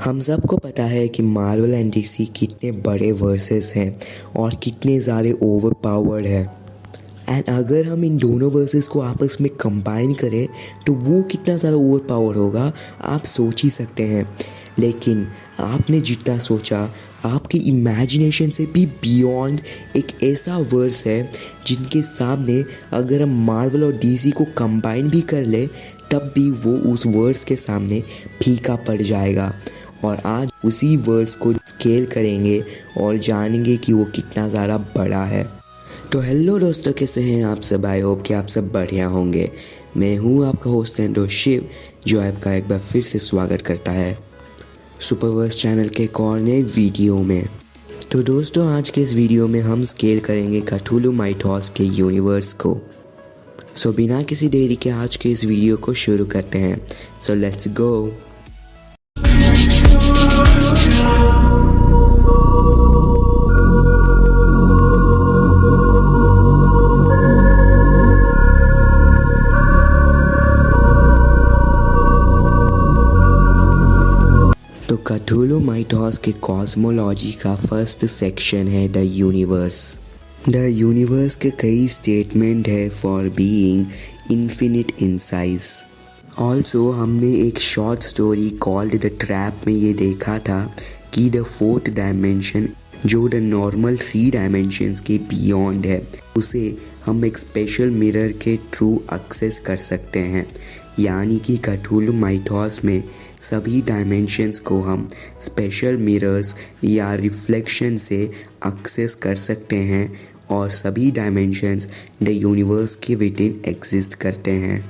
हम सबको पता है कि मार्वल एंड डीसी कितने बड़े वर्सेस हैं और कितने ज़्यादा ओवर पावर्ड है। एंड अगर हम इन दोनों वर्सेस को आपस में कंबाइन करें तो वो कितना ज़्यादा ओवर पावर होगा आप सोच ही सकते हैं। लेकिन आपने जितना सोचा आपकी इमेजिनेशन से भी बियॉन्ड एक ऐसा वर्स है जिनके सामने अगर हम मार्वल और डीसी को कंबाइन भी कर ले तब भी वो उस वर्स के सामने फीका पड़ जाएगा। और आज उसी वर्स को स्केल करेंगे और जानेंगे कि वो कितना ज़्यादा बड़ा है। तो हेलो दोस्तों, कैसे हैं आप सब? आई होप कि आप सब बढ़िया होंगे। मैं हूँ आपका होस्ट एंड शिव, जो आपका एक बार फिर से स्वागत करता है सुपरवर्स चैनल के एक और नए वीडियो में। तो दोस्तों, आज के इस वीडियो में हम स्केल करेंगे कथुलू माइथोस के यूनिवर्स को। सो बिना किसी देरी के आज के इस वीडियो को शुरू करते हैं। So let's go. तो कथुलू माइथोस के कॉस्मोलॉजी का फर्स्ट सेक्शन है द यूनिवर्स। द यूनिवर्स के कई स्टेटमेंट है for being infinite in size. Also हमने एक short story called the trap में ये देखा था कि द फोर्थ डायमेंशन जो द नॉर्मल 3 डायमेंशंस के बियॉन्ड है उसे हम एक स्पेशल मिरर के थ्रू एक्सेस कर सकते हैं। यानी कि कथुलू माइथोस में सभी डायमेंशंस को हम स्पेशल मिरर्स या रिफ्लेक्शन से एक्सेस कर सकते हैं और सभी डायमेंशंस द यूनिवर्स के विदिन एग्जिस्ट करते हैं।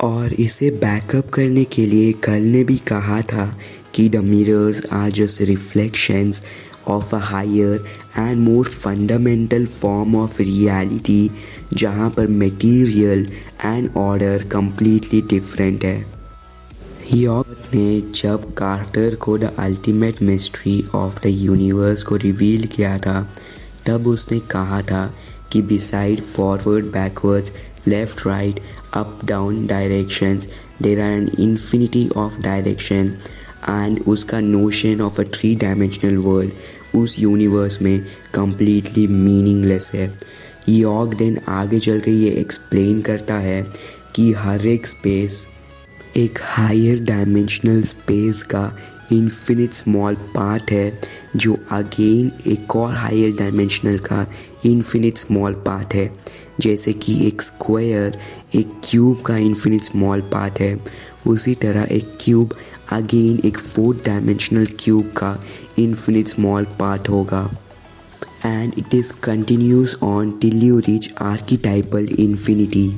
और इसे बैकअप करने के लिए कल ने भी कहा था कि the mirrors are just reflections of a higher and more fundamental form of reality जहाँ पर material and order completely different है। यॉर्क ने जब कार्टर को the ultimate mystery of the universe को रिवील किया था तब उसने कहा था कि beside forward backwards left right up down directions there are an infinity of direction and उसका notion of a 3 dimensional world उस यूनिवर्स में कम्प्लीटली मीनिंगलेस है। यॉर्क देन आगे चल के ये एक्सप्लेन करता है कि हर एक स्पेस एक हायर डायमेंशनल स्पेस का इन्फिनिट स्मॉल पार्ट है जो अगेन एक और हायर डायमेंशनल का इन्फिनिट स्मॉल पार्ट है। जैसे कि एक स्क्वायर एक क्यूब का इन्फिनिट स्मॉल पार्ट है, उसी तरह एक क्यूब अगेन एक 4th डायमेंशनल क्यूब का इन्फिनिट स्मॉल पार्ट होगा। And it is continuous on till you reach archetypal infinity.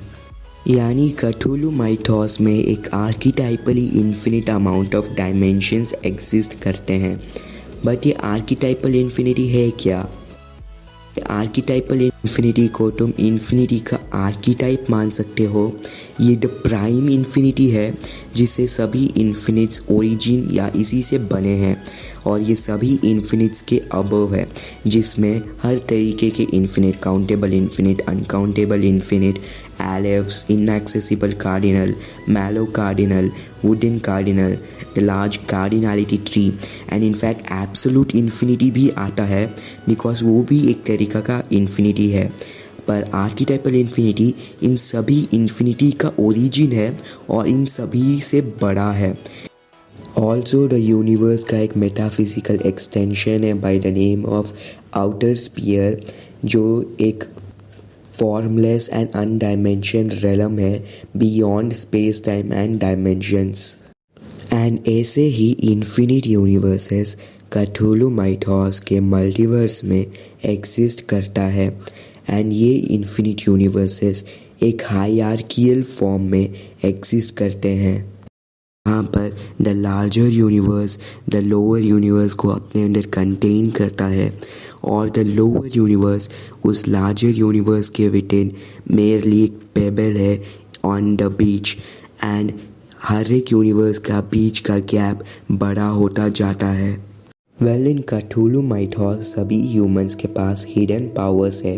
यानी कथुलू माइथोस में एक archetypally infinite amount of dimensions exist करते हैं। बट ये आर्कीटाइपल इन्फिनिटी है क्या? आर्कीटाइपल इन्फिनिटी को तुम इन्फिनिटी का आर्कीटाइप मान सकते हो। ये द प्राइम इन्फिनिटी है जिसे सभी इन्फिनिट्स ओरिजिन या इसी से बने हैं और ये सभी इन्फिनिट्स के अबव है जिसमें हर तरीके के infinite, countable infinite, uncountable infinite, alephs, inaccessible cardinal, Mahlo cardinal, Woodin cardinal, the large cardinality tree and in fact absolute infinity भी आता है बिकॉज वो भी एक तरीका का इन्फिनिटी है। पर आर्कीटाइपल इन्फिनिटी इन सभी इन्फिनिटी का ओरिजिन है और इन सभी से बड़ा है। ऑल्सो द यूनिवर्स का एक मेटाफिजिकल एक्सटेंशन है by the name of outer sphere जो एक फॉर्मलेस एंड अनडायमेंशन रेलम है beyond space time and dimensions. And ऐसे ही इन्फिनिट यूनिवर्सेस कथुलू माइथोस के मल्टीवर्स में एग्जिस्ट करता है। एंड ये इन्फिनिट यूनिवर्सेस एक हायरार्कियल फॉर्म में एग्जिस्ट करते हैं यहाँ पर the larger universe the lower universe को अपने अंदर कंटेन करता है और द लोअर यूनिवर्स उस लार्जर यूनिवर्स के विटिन मेयरली एक पेबल है ऑन द बीच। एंड हर एक यूनिवर्स का बीच का गैप बड़ा होता जाता है। वेल इन कथुलू माइथोस सभी ह्यूमंस के पास हिडन पावर्स है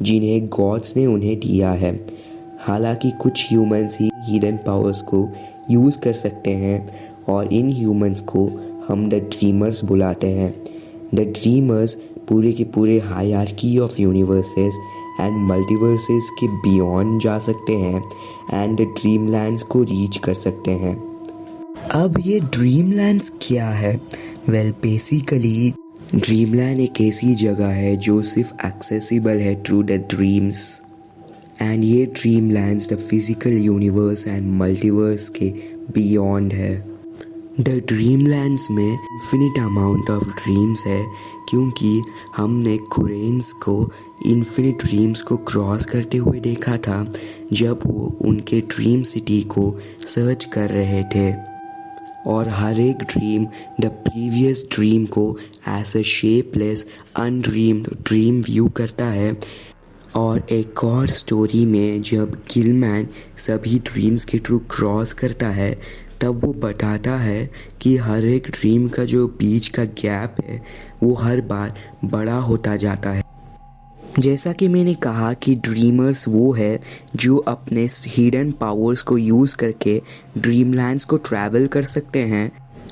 जिन्हें गॉड्स ने उन्हें दिया है। हालांकि कुछ ह्यूमंस ही हिडन पावर्स को यूज़ कर सकते हैं और इन ह्यूमंस को हम द ड्रीमर्स बुलाते हैं। द ड्रीमर्स पूरे के पूरे hierarchy of universes and multiverses के बियॉन्ड जा सकते हैं एंड द ड्रीमलैंड्स को रीच कर सकते हैं। अब ये ड्रीमलैंड्स क्या है? वेल बेसिकली ड्रीमलैंड एक ऐसी जगह है जो सिर्फ एक्सेसिबल है थ्रू द ड्रीम्स एंड ये dreamlands the physical universe and multiverse के बियॉन्ड है। द ड्रीमलैंड्स में इन्फिनिट अमाउंट ऑफ ड्रीम्स है क्योंकि हमने कुरेन्स को इन्फिनिट ड्रीम्स को क्रॉस करते हुए देखा था जब वो उनके ड्रीम सिटी को सर्च कर रहे थे और हर एक ड्रीम द प्रीवियस ड्रीम को as a shapeless undreamed dream view करता है। और एक और स्टोरी में जब गिलमैन सभी ड्रीम्स के थ्रू क्रॉस करता है तब वो बताता है कि हर एक ड्रीम का जो बीच का गैप है वो हर बार बड़ा होता जाता है। जैसा कि मैंने कहा कि ड्रीमर्स वो है जो अपने हिडन पावर्स को यूज़ करके ड्रीमलैंड्स को ट्रैवल कर सकते हैं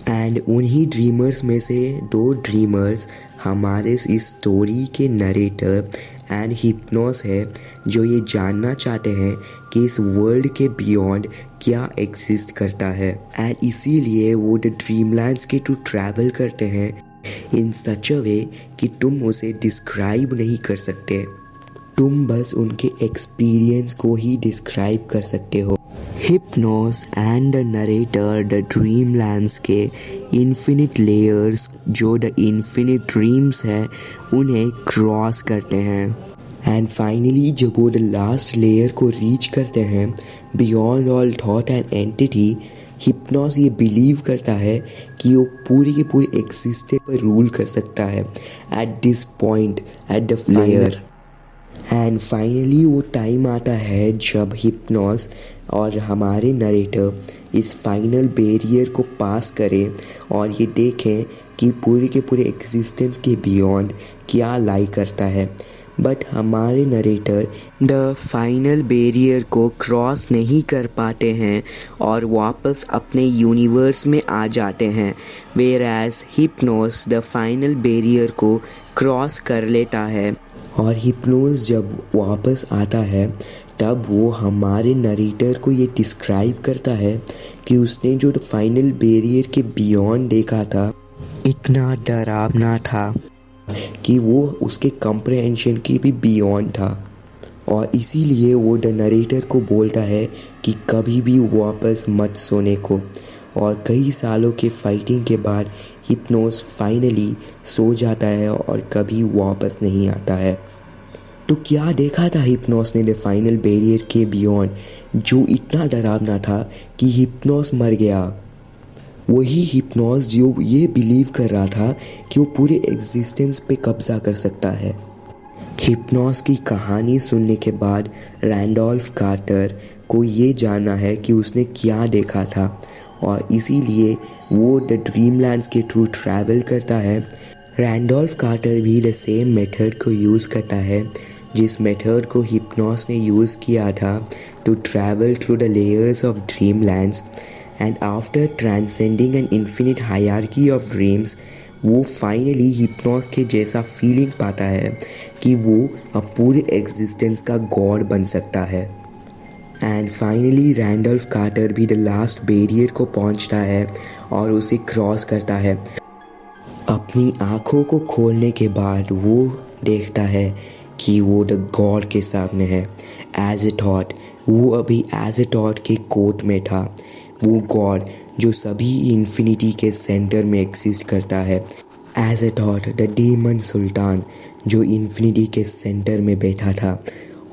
एंड उन्हीं ड्रीमर्स में से 2 ड्रीमर्स हमारे इस स्टोरी के नरेटर एंड हिप्नोस है जो ये जानना चाहते हैं कि इस वर्ल्ड के बियॉन्ड क्या एग्जिस्ट करता है एंड इसीलिए वो द ड्रीमलैंड्स के टू ट्रैवल करते हैं इन सच अ वे कि तुम उसे डिस्क्राइब नहीं कर सकते, तुम बस उनके एक्सपीरियंस को ही डिस्क्राइब कर सकते हो। Hypnos and the narrator the dreamlands के इन्फिनिट लेयर्स जो द इन्फिनिट ड्रीम्स है उन्हें क्रॉस करते हैं एंड फाइनली जब वो द लास्ट लेयर को रीच करते हैं beyond all thought and entity, Hypnos ये बिलीव करता है कि वो पूरी की पूरी एग्जिस्टेंस पर रूल कर सकता है at this point at the layer and finally वो टाइम आता है जब हिप्नोस और हमारे नरेटर इस फाइनल बैरियर को पास करें और ये देखें कि पूरे के पूरे एग्जिस्टेंस के बियॉन्ड क्या लाई करता है। बट हमारे नरेटर द फाइनल बैरियर को क्रॉस नहीं कर पाते हैं और वापस अपने यूनिवर्स में आ जाते हैं, whereas Hypnos the final barrier को क्रॉस कर लेता है और हिप्नोस जब वापस आता है तब वो हमारे नरेटर को ये डिस्क्राइब करता है कि उसने जो फाइनल बैरियर के बियॉन्ड देखा था इतना डरावना था कि वो उसके कम्प्रहेंशन के भी बियॉन्ड था और इसीलिए वो द नरेटर को बोलता है कि कभी भी वापस मत सोने को। और कई सालों के फाइटिंग के बाद हिप्नोस फाइनली सो जाता है और कभी वापस नहीं आता है। तो क्या देखा था हिप्नोस ने द फाइनल बैरियर के बियॉन्ड जो इतना डरावना था कि हिप्नोस मर गया? वही हिप्नोस जो ये बिलीव कर रहा था कि वो पूरे एग्जिस्टेंस पे कब्जा कर सकता है। हिप्नोस की कहानी सुनने के बाद रैंडोल्फ कार्टर को ये जानना है कि उसने क्या देखा था और इसीलिए वो द ड्रीमलैंड्स के थ्रू ट्रैवल करता है। रैंडोल्फ कार्टर भी द सेम मेथड को यूज़ करता है जिस मेथड को हिप्नोस ने यूज़ किया था to travel through the layers of dreamlands and after transcending an infinite hierarchy of dreams वो फाइनली हिप्नोस के जैसा फीलिंग पाता है कि वो अब पूरे एग्जिस्टेंस का गॉड बन सकता है। एंड फाइनली रैंडोल्फ कार्टर भी द लास्ट बैरियर को पहुंचता है और उसे क्रॉस करता है। अपनी आँखों को खोलने के बाद वो देखता है कि वो द गॉड के सामने है। एज ए थॉट वो अभी एज ए थॉट के कोर्ट में था, वो गॉड जो सभी इन्फिनिटी के सेंटर में एग्जिस्ट करता है। As a thought the demon sultan जो इन्फिनिटी के सेंटर में बैठा था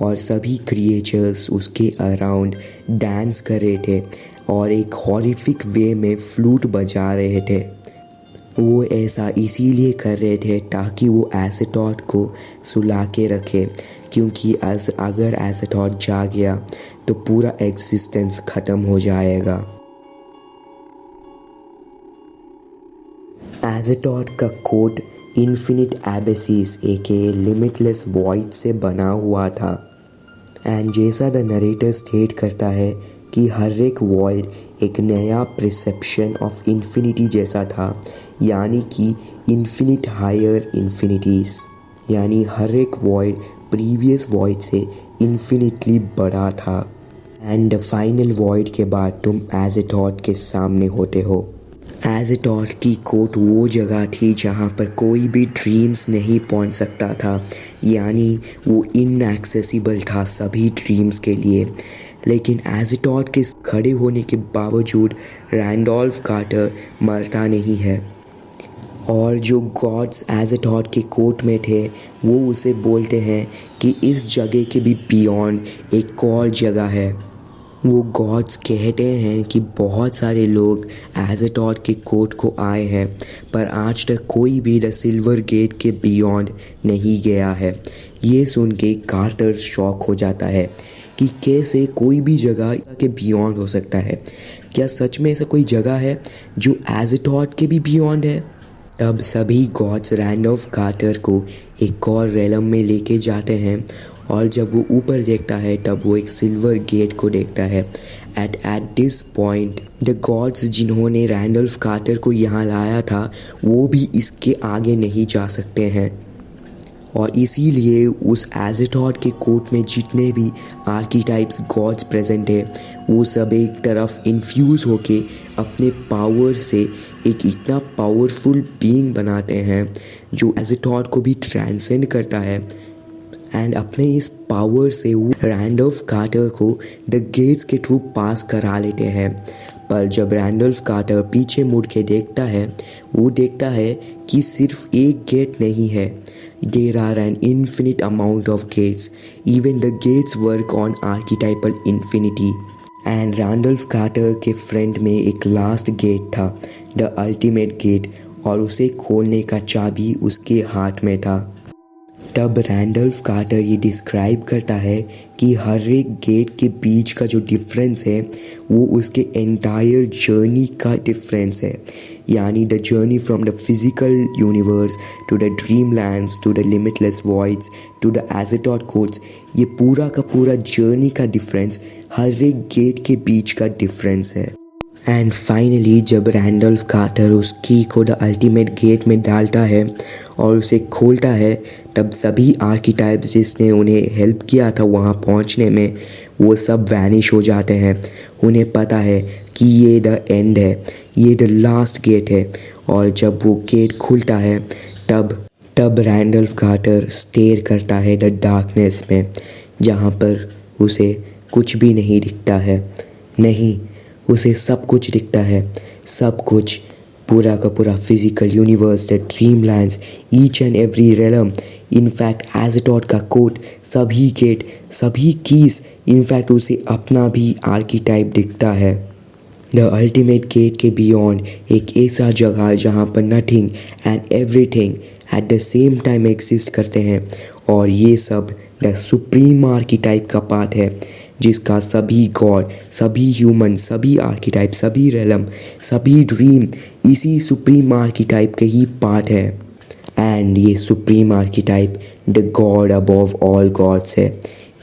और सभी क्रिएचर्स उसके अराउंड डांस कर रहे थे और एक हॉरिफिक वे में फ्लूट बजा रहे थे। वो ऐसा इसीलिए कर रहे थे ताकि वो एसेटॉट को सुला के रखे, क्योंकि अगर एसेटॉट जा गया तो पूरा एग्जिस्टेंस ख़त्म हो जाएगा। एसेटॉट का कोड इन्फिनिट एबेसिस एके लिमिटलेस वॉइड से बना हुआ था एंड जैसा द नरेटर स्टेट करता है कि हर एक वॉइड एक नया परसेप्शन ऑफ इन्फिनिटी जैसा था, यानी कि इन्फिनिट हायर इन्फिनिटीज़, यानी हर एक वॉइड प्रीवियस वॉइड से इन्फिनिटली बड़ा था। एंड द फाइनल वॉइड के बाद तुम एज़ेथोथ के सामने होते हो। एज़ेथोथ की कोर्ट वो जगह थी जहाँ पर कोई भी ड्रीम्स नहीं पहुँच सकता था, यानी वो इनएक्सेसिबल था सभी ड्रीम्स के लिए। लेकिन एज़ेथोथ के खड़े होने के बावजूद रैंडोल्फ कार्टर मरता नहीं है, और जो गॉड्स एज़ेथोथ के कोर्ट में थे वो उसे बोलते हैं कि इस जगह के भी बियॉन्ड एक और जगह है। वो गॉड्स कहते हैं कि बहुत सारे लोग एज़ेथोथ के कोर्ट को आए हैं, पर आज तक कोई भी द सिल्वर गेट के बियॉन्ड नहीं गया है। ये सुन के कार्टर शॉक हो जाता है कि कैसे कोई भी जगह के बियॉन्ड हो सकता है। क्या सच में ऐसा कोई जगह है जो एज़ेथोथ के भी बियॉन्ड है? तब सभी गॉड्स रैंडोल्फ कार्टर को एक और रेलम में लेके जाते हैं, और जब वो ऊपर देखता है तब वो एक सिल्वर गेट को देखता है। At this point the gods जिन्होंने रैंडोल्फ कार्टर को यहाँ लाया था वो भी इसके आगे नहीं जा सकते हैं, और इसीलिए उस एज़ेथोथ के कोर्ट में जितने भी आर्कीटाइप्स गॉड्स प्रेजेंट है वो सब एक तरफ इन्फ्यूज़ होके अपने पावर से एक इतना पावरफुल बीइंग बनाते हैं जो एज़ेथोथ को भी ट्रांसेंड करता है। एंड अपने इस पावर से वो रैंडोल्फ कार्टर को द गेट्स के थ्रू पास करा लेते हैं। पर जब रैंडोल्फ कार्टर पीछे मुड़ के देखता है, वो देखता है कि सिर्फ एक गेट नहीं है, there are an infinite amount of gates, even the gates work on archetypal infinity. And Randolph Carter के फ्रंट में एक लास्ट गेट था, द अल्टीमेट गेट, और उसे खोलने का चाबी उसके हाथ में था। तब रैंडोल्फ कार्टर ये डिस्क्राइब करता है कि हर एक गेट के बीच का जो डिफरेंस है वो उसके एंटायर जर्नी का डिफरेंस है, यानी the journey from the physical universe to the dreamlands to the limitless voids to the Azathoth courts. ये पूरा का पूरा जर्नी का डिफरेंस हर एक गेट के बीच का डिफरेंस है। एंड फाइनली जब रैंडोल्फ कार्टर उस की को द अल्टीमेट गेट में डालता है और उसे खोलता है, तब सभी आर्कीटाइप्स जिसने उन्हें हेल्प किया था वहाँ पहुँचने में वो सब वैनिश हो जाते हैं। उन्हें पता है कि ये द एंड है, ये द लास्ट गेट है। और जब वो गेट खुलता है तब रैंडोल्फ कार्टर स्टेयर करता है द डार्कनेस में, जहाँ पर उसे कुछ भी नहीं दिखता है। नहीं, उसे सब कुछ दिखता है, सब कुछ, पूरा का पूरा physical universe, the dreamlands, each and every realm, in fact Azathoth का कोर्ट, सभी गेट, सभी कीज, इनफैक्ट उसे अपना भी आर्कीटाइप दिखता है। द अल्टीमेट गेट के बियॉन्ड एक ऐसा जगह जहाँ पर nothing and everything at the same time exist करते हैं, और ये सब द सुप्रीम आर्कीटाइप का पार्ट है, जिसका सभी गॉड, सभी ह्यूमन, सभी आर्कीटाइप, सभी रेलम, सभी ड्रीम इसी सुप्रीम आर्कीटाइप के ही पार्ट है। एंड ये supreme archetype the god above all gods है,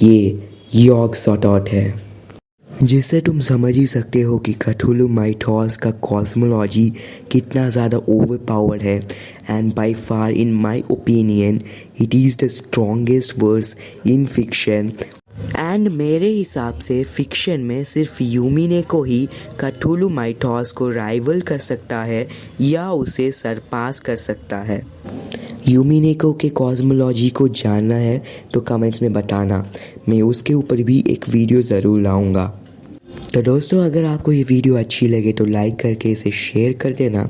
ये यॉग-सॉथोथ है। जिससे तुम समझ ही सकते हो कि क्थुलु माइथोस का कॉस्मोलॉजी कितना ज़्यादा ओवर पावर्ड है। And by far in my opinion it is the strongest verse in fiction. And मेरे हिसाब से फिक्शन में सिर्फ यूमिने को ही क्थुलु माइथोस को राइवल कर सकता है या उसे सरपास कर सकता है। यूमिनेको के कॉस्मोलॉजी को जानना है तो कमेंट्स में बताना, मैं उसके ऊपर भी एक वीडियो ज़रूर लाऊंगा। तो दोस्तों, अगर आपको ये वीडियो अच्छी लगे तो लाइक करके इसे शेयर कर देना।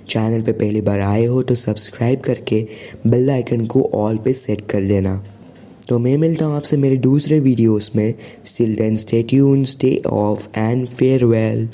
चैनल पे पहली बार आए हो तो सब्सक्राइब करके बेल आइकन को ऑल पे सेट कर देना। तो मैं मिलता हूँ आपसे मेरे दूसरे वीडियोस में। Still then stay tuned, stay off and farewell.